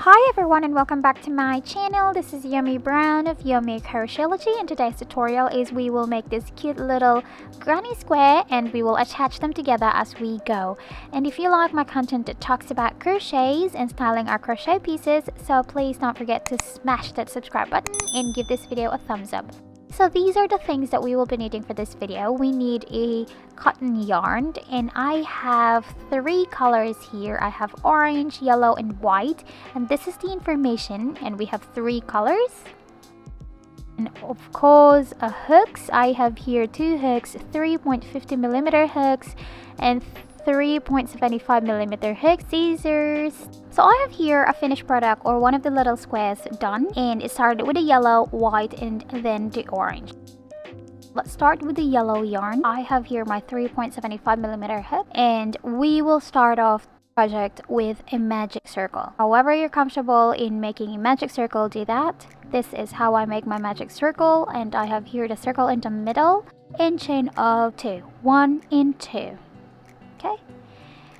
Hi everyone and welcome back to my channel. This is Yummy Brown of Yommycrochetlogy, and today's tutorial is we will make this cute little granny square and we will attach them together as we go. And if you like my content that talks about crochets and styling our crochet pieces, so please don't forget to smash that subscribe button and give this video a thumbs up. So these are the things that we will be needing for this video. We need a cotton yarn, and I have 3 colors here. I have orange, yellow, and white, and this is the information, and we have 3 colors. And of course, hooks. I have here 2 hooks, 3.50mm hooks and 3.75mm hook, scissors. So I have here a finished product or one of the little squares done, and it started with the yellow, white, and then the orange. Let's start with the yellow yarn. I have here my 3.75mm hook, and we will start off the project with a magic circle. However you're comfortable in making a magic circle, do that. This is how I make my magic circle, and I have here the circle in the middle and chain of 2, 1 and 2. Okay,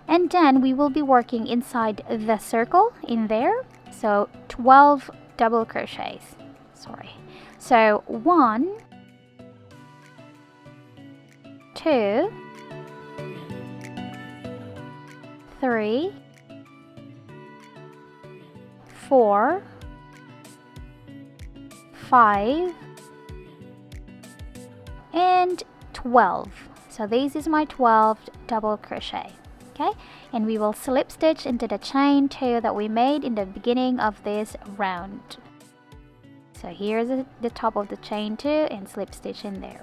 and then we will be working inside the circle in there, so 12 double crochets. So 1, 2, 3, 4, 5 and 12. So this is my 12 double crochet. Okay, and we will slip stitch into the chain 2 that we made in the beginning of this round. So here's the top of the chain 2 and slip stitch in there.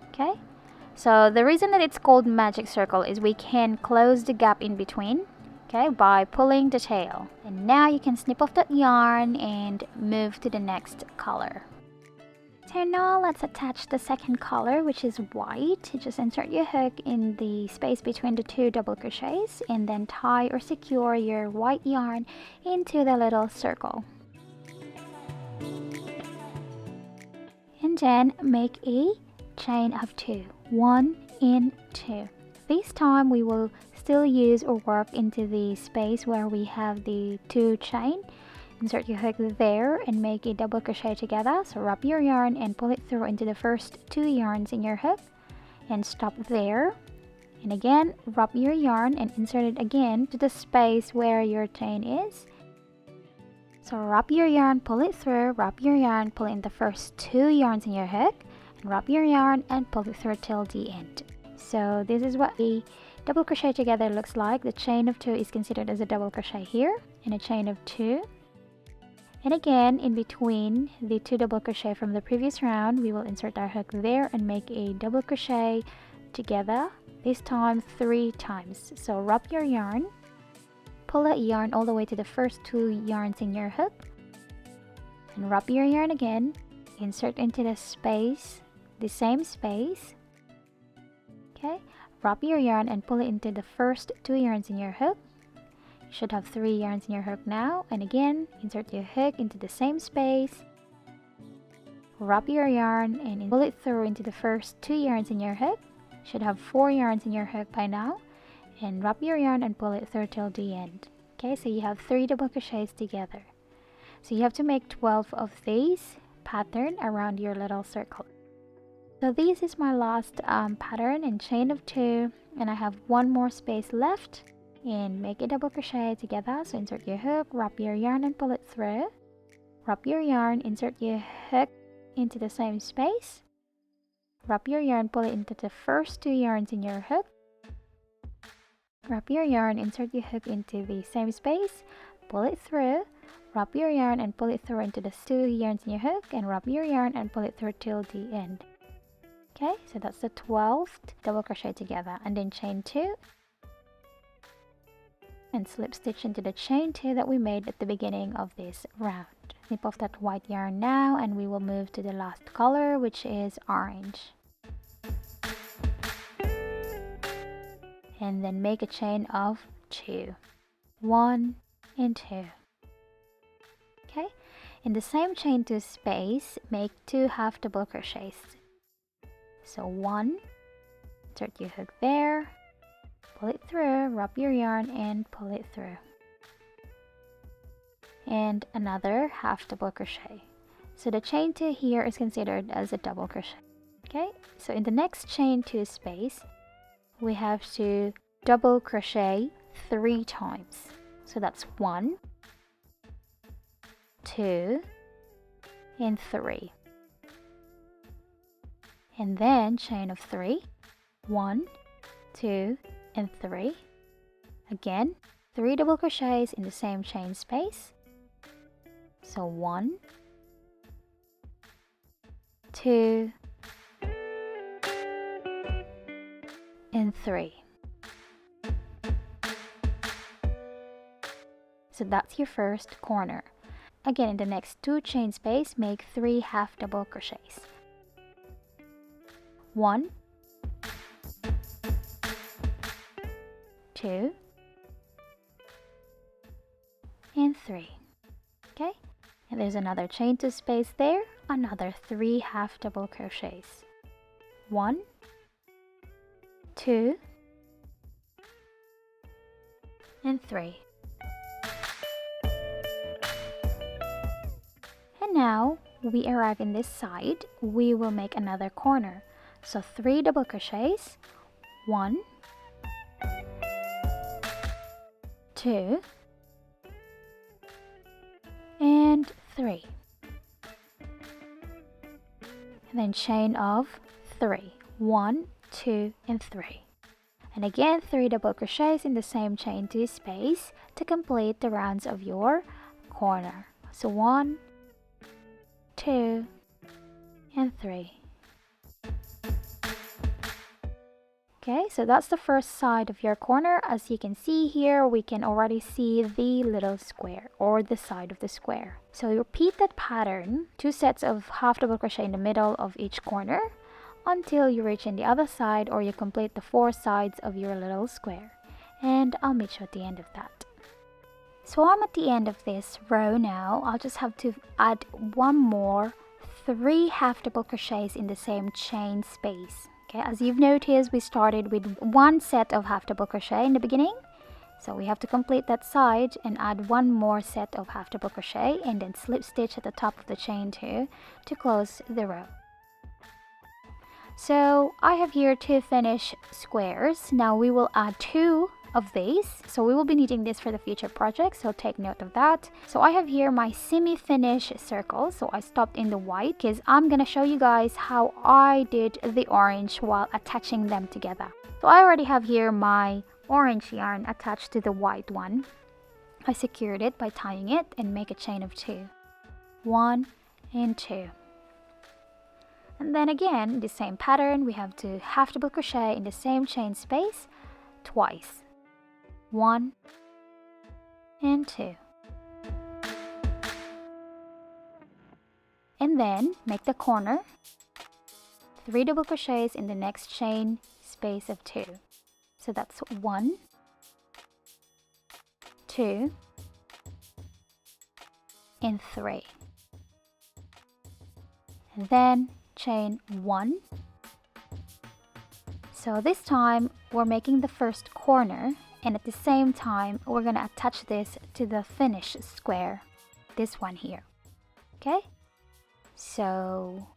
Okay, so the reason that it's called magic circle is we can close the gap in between, okay, by pulling the tail. And now you can snip off that yarn and move to the next color. So now let's attach the second color, which is white. Just insert your hook in the space between the 2 double crochets and then tie or secure your white yarn into the little circle. And then make a chain of 2, 1 and 2. This time we will still use or work into the space where we have the 2 chain. Insert your hook there and make a double crochet together. So wrap your yarn and pull it through into the first 2 yarns in your hook and stop there. And again, wrap your yarn and insert it again to the space where your chain is. So wrap your yarn, pull it through, wrap your yarn, pull in the first 2 yarns in your hook, and wrap your yarn and pull it through till the end. So this is what a double crochet together looks like. The chain of 2 is considered as a double crochet here, and a chain of 2. And again, in between the 2 double crochet from the previous round, we will insert our hook there and make a double crochet together, this time 3 times. So wrap your yarn, pull that yarn all the way to the first 2 yarns in your hook, and wrap your yarn again, insert into the space, the same space. Okay, wrap your yarn and pull it into the first 2 yarns in your hook. Should have 3 yarns in your hook now, and again insert your hook into the same space, wrap your yarn and pull it through into the first 2 yarns in your hook. Should have 4 yarns in your hook by now, and wrap your yarn and pull it through till the end. Okay, so you have 3 double crochets together. So you have to make 12 of these pattern around your little circle. So this is my last pattern in chain of 2, and I have 1 more space left. And make a double crochet together. So insert your hook, wrap your yarn and pull it through. Wrap your yarn, insert your hook into the same space. Wrap your yarn, pull it into the first 2 yarns in your hook. Wrap your yarn, insert your hook into the same space, pull it through. Wrap your yarn and pull it through into the 2 yarns in your hook, and wrap your yarn and pull it through till the end. Okay, so that's the 12th double crochet together, and then chain 2. And slip stitch into the chain 2 that we made at the beginning of this round. Snip off that white yarn now, and we will move to the last color, which is orange. And then make a chain of 2, 1 and 2. Okay, in the same chain 2 space, make 2 half double crochets. So 1, insert your hook there, pull it through, wrap your yarn and pull it through. and another half double crochet. So the chain 2 here is considered as a double crochet. Okay, so in the next chain 2 space we have to double crochet 3 times. So that's 1, 2 and 3, and then chain of 3, 1, 2 and 3. Again 3 double crochets in the same chain space. So 1, 2 and 3. So that's your first corner. Again, in the next 2 chain space, make 3 half double crochets. 1, 2 and 3. Okay, and there's another chain 2 space there, another 3 half double crochets. 1, 2 and 3. And now we arrive in this side, we will make another corner. So 3 double crochets, 1, 2 and 3, and then chain of 3, 1, 2 and 3, and again 3 double crochets in the same chain 2 space to complete the rounds of your corner. So 1, 2 and 3. Okay, so that's the first side of your corner. As you can see here, we can already see the little square or the side of the square. So you repeat that pattern, 2 sets of half double crochet in the middle of each corner until you reach in the other side, or you complete the 4 sides of your little square. And I'll meet you at the end of that. So I'm at the end of this row now. I'll just have to add one more 3 half double crochets in the same chain space. Okay, as you've noticed, we started with 1 set of half double crochet in the beginning. So we have to complete that side and add 1 more set of half double crochet and then slip stitch at the top of the chain 2 to close the row. So I have here 2 finished squares. Now we will add 2 of these, so we will be needing this for the future project, so take note of that. So I have here my semi-finished circle, so I stopped in the white because I'm gonna show you guys how I did the orange while attaching them together. So I already have here my orange yarn attached to the white one. I secured it by tying it and make a chain of 2, 1 and 2. And then again, the same pattern, we have to half double crochet in the same chain space twice, 1 and 2, and then make the corner, 3 double crochets in the next chain space of 2. So that's 1, 2 and 3, and then chain 1. So this time we're making the first corner, and at the same time we're going to attach this to the finished square, this one here. Okay, so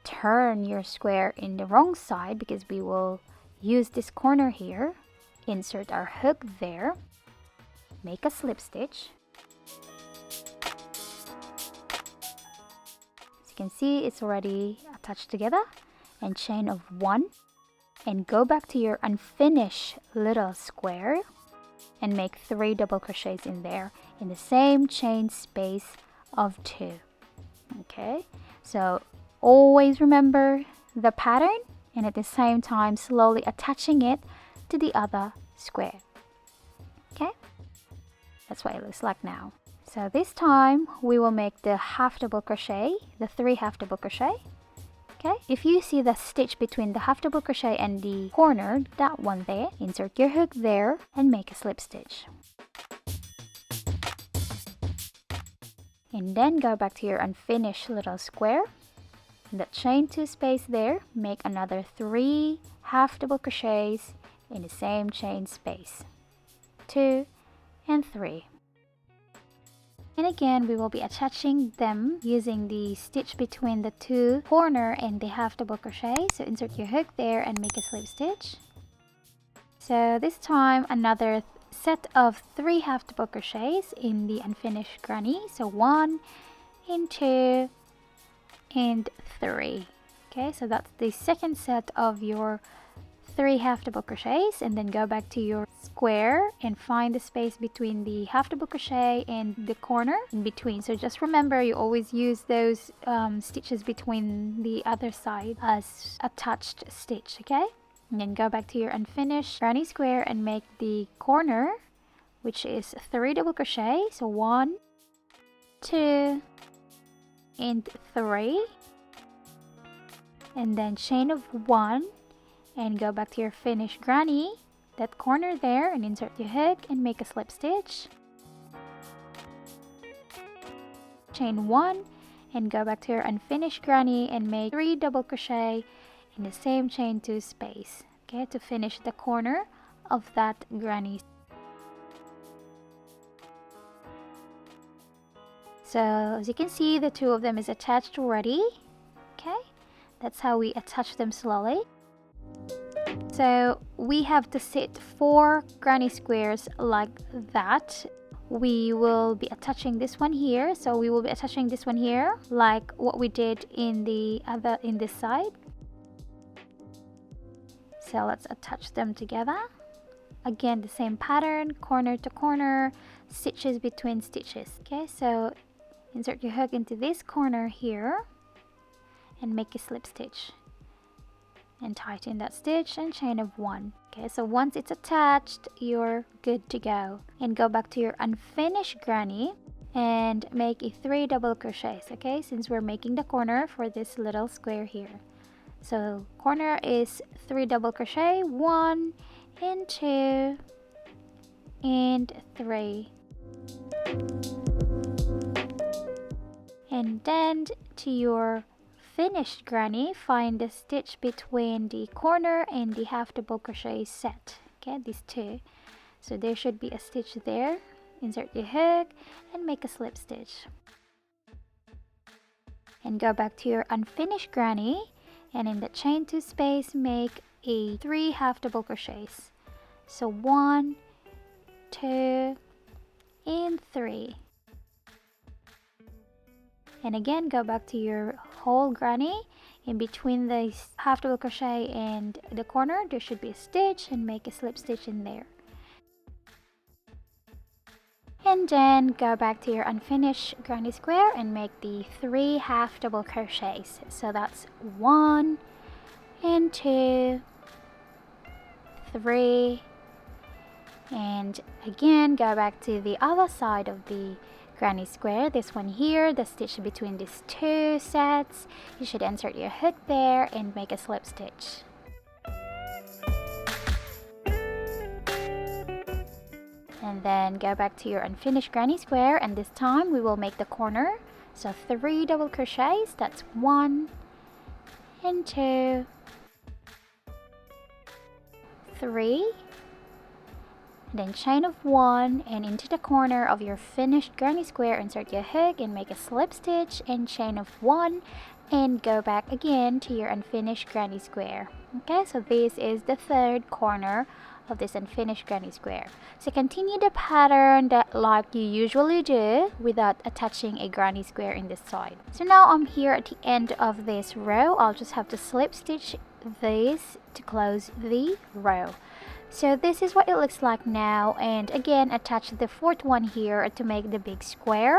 turn your square in the wrong side because we will use this corner here, insert our hook there, make a slip stitch. As you can see, it's already attached together, and chain of 1, and go back to your unfinished little square and make 3 double crochets in there in the same chain space of 2. Okay, so always remember the pattern and at the same time slowly attaching it to the other square. Okay, that's what it looks like now. So this time we will make the half double crochet, the 3 half double crochet. Okay, if you see the stitch between the half double crochet and the corner, that one there, insert your hook there and make a slip stitch. And then go back to your unfinished little square. In that chain 2 space there, make another 3 half double crochets in the same chain space, 2 and 3. And again, we will be attaching them using the stitch between the two corner and the half double crochet. So insert your hook there and make a slip stitch. So this time another set of 3 half double crochets in the unfinished granny. So 1 and 2 and 3. Okay, so that's the second set of your 3 half double crochets, and then go back to your square and find the space between the half double crochet and the corner in between. So just remember, you always use those stitches between the other side as attached stitch. Okay, and then go back to your unfinished granny square and make the corner, which is 3 double crochet. So 1, 2 and 3, and then chain of 1 and go back to your finished granny, that corner there, and insert your hook and make a slip stitch. Chain 1 and go back to your unfinished granny and make 3 double crochet in the same chain 2 space, okay, to finish the corner of that granny. So as you can see, the 2 of them is attached already. Okay, that's how we attach them slowly. So we have to sit 4 granny squares like that. We will be attaching this one here, so we will be attaching this one here like what we did in this side. So let's attach them together. Again, the same pattern, corner to corner, stitches between stitches. Okay, so insert your hook into this corner here and make a slip stitch and tighten that stitch and chain of 1. Okay, so once it's attached, you're good to go. And go back to your unfinished granny and make a 3 double crochets, okay, since we're making the corner for this little square here. So corner is 3 double crochet, 1 and 2 and 3. And then to your finished granny, find the stitch between the corner and the half double crochet set. Okay, these 2. So there should be a stitch there. Insert your hook and make a slip stitch. And go back to your unfinished granny and in the chain 2 space make a 3 half double crochets. So 1, 2 and 3. And again, go back to your whole granny. In between the half double crochet and the corner, there should be a stitch, and make a slip stitch in there. And then go back to your unfinished granny square and make the 3 half double crochets. So that's 1 and 2, 3, and again go back to the other side of the granny square, this one here, the stitch between these 2 sets. You should insert your hook there and make a slip stitch. And then go back to your unfinished granny square, and this time we will make the corner. So 3 double crochets, that's 1 and 2, 3, then chain of 1 and into the corner of your finished granny square, insert your hook and make a slip stitch and chain of 1 and go back again to your unfinished granny square. Okay, so this is the 3rd corner of this unfinished granny square. So continue the pattern that like you usually do without attaching a granny square in this side. So now I'm here at the end of this row. I'll just have to slip stitch this to close the row. So this is what it looks like now, and again attach the 4th one here to make the big square.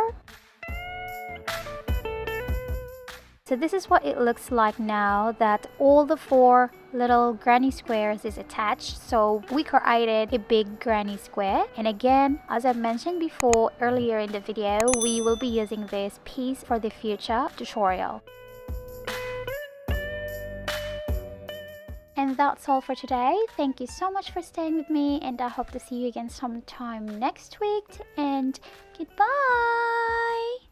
So this is what it looks like now that all the 4 little granny squares is attached. So we created a big granny square, and again, as I mentioned before earlier in the video, we will be using this piece for the future tutorial. And that's all for today. Thank you so much for staying with me, and I hope to see you again sometime next week, and goodbye!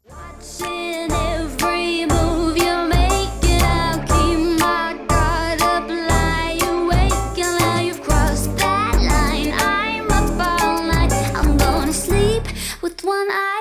Watching every move you make, and I'll keep my guard up, lie awake, and now you've crossed that line. I'm up all night, I'm gonna sleep with one eye